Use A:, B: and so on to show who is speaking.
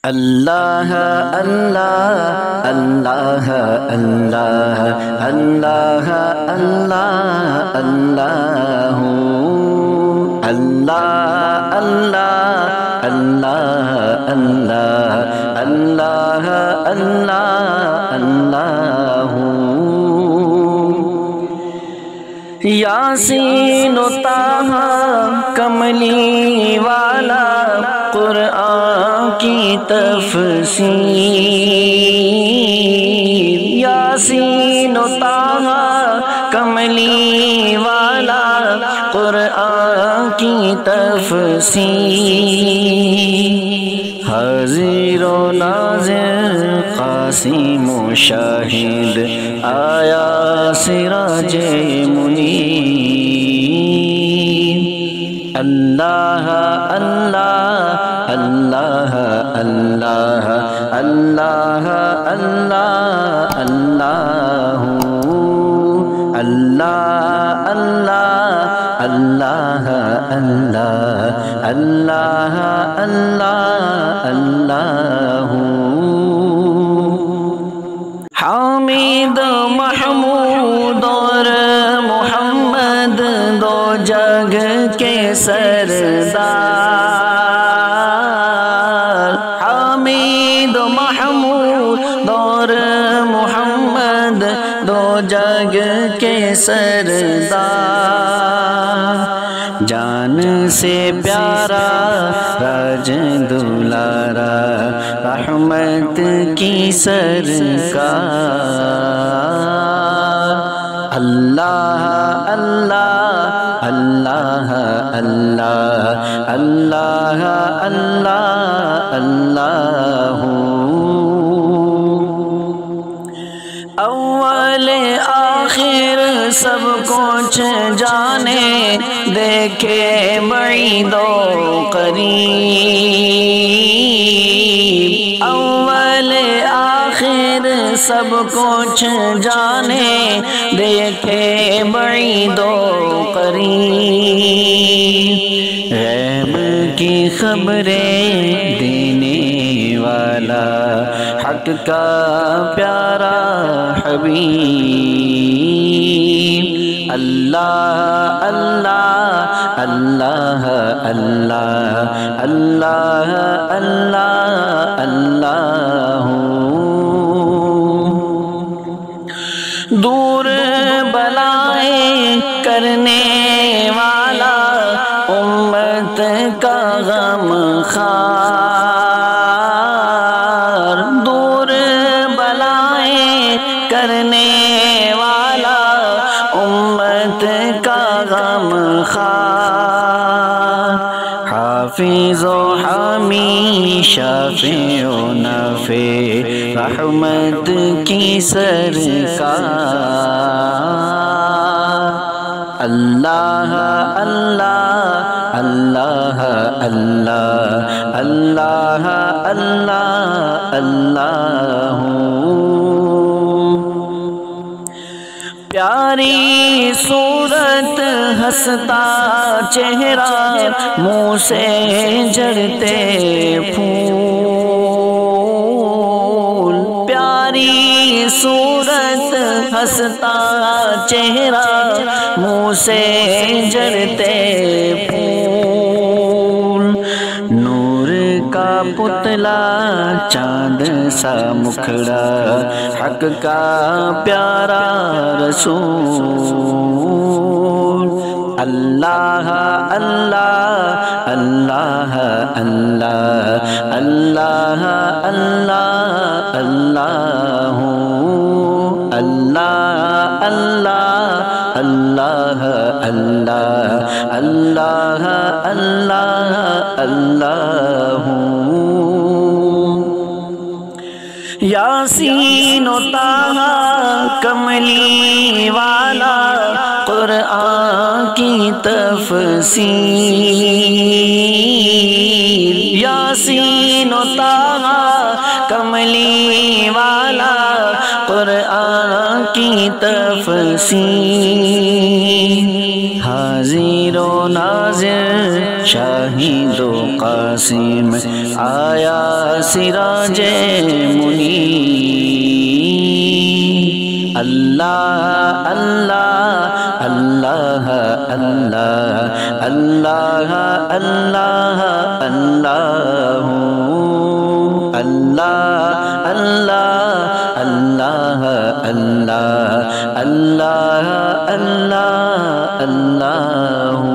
A: اللہ اللہ اللہ اللہ اللہ اللہ اللہ اللہ اللہ اللہ اللہ اللہ اللہ اللہ یاسین و طٰہٰ کملی والا قرآن کی تفسیر، یاسین و طٰہٰ کملی والا قرآن کی تفسیر، حاضر و ناظر قاسم و شاہد آیا سراج منیر، اللہ اللہ اللہ اللہ اللہ اللہ اللہ اللہ اللہ اللہ اللہ اللہ اللہ حامد محمود اور محمد دو جگ کے سردار، حامد محمود اور محمد دو جگ کے سردار، جان سے پیارا راج دلارا رحمت کی سرکار، اللہ اللہ اللہ اللہ اللہ اللہ اللہ اول آخر سب کچھ جانے، دیکھے بعید و قریب، اول آخر سب کچھ جانے، دیکھے بعید و قریب، غیب کی خبریں دینے والا حق کا پیارا حبیب، اللہ اللہ اللہ اللہ اللہ اللہ اللہ دور بلائیں کرنے والا امت کا غم خوار، دور بلائیں کرنے والا امت کا غم خوار، حافظ و حامی شافع و نافع رحمت کی سرکار، اللہ اللہ اللہ اللہ اللہ اللہ اللہ پیاری صورت ہنستا چہرہ منہ سے جھڑتے پھول، پیاری صورت ہنستا چہرہ منہ سے جھڑتے پھول، نور کا پتلا چاند سا مکھڑا حق کا پیارا رسول، اللہ اللہ اللہ اللہ اللہ اللہ اللہ اللہ اللہ اللہ اللہ اللہ اللہ یاسین و طٰہٰ کملی والا قرآن کی تفسیر، یاسین و طٰہٰ کملی والا قرآن کی تفسیر، حاضر و ناظر شاہد و قاسم آیا سراج منیر، اللہ اللہ اللہ اللہ اللہ اللہ اللہ اللہ اللہ اللہ اللہ اللہ اللہ اللہ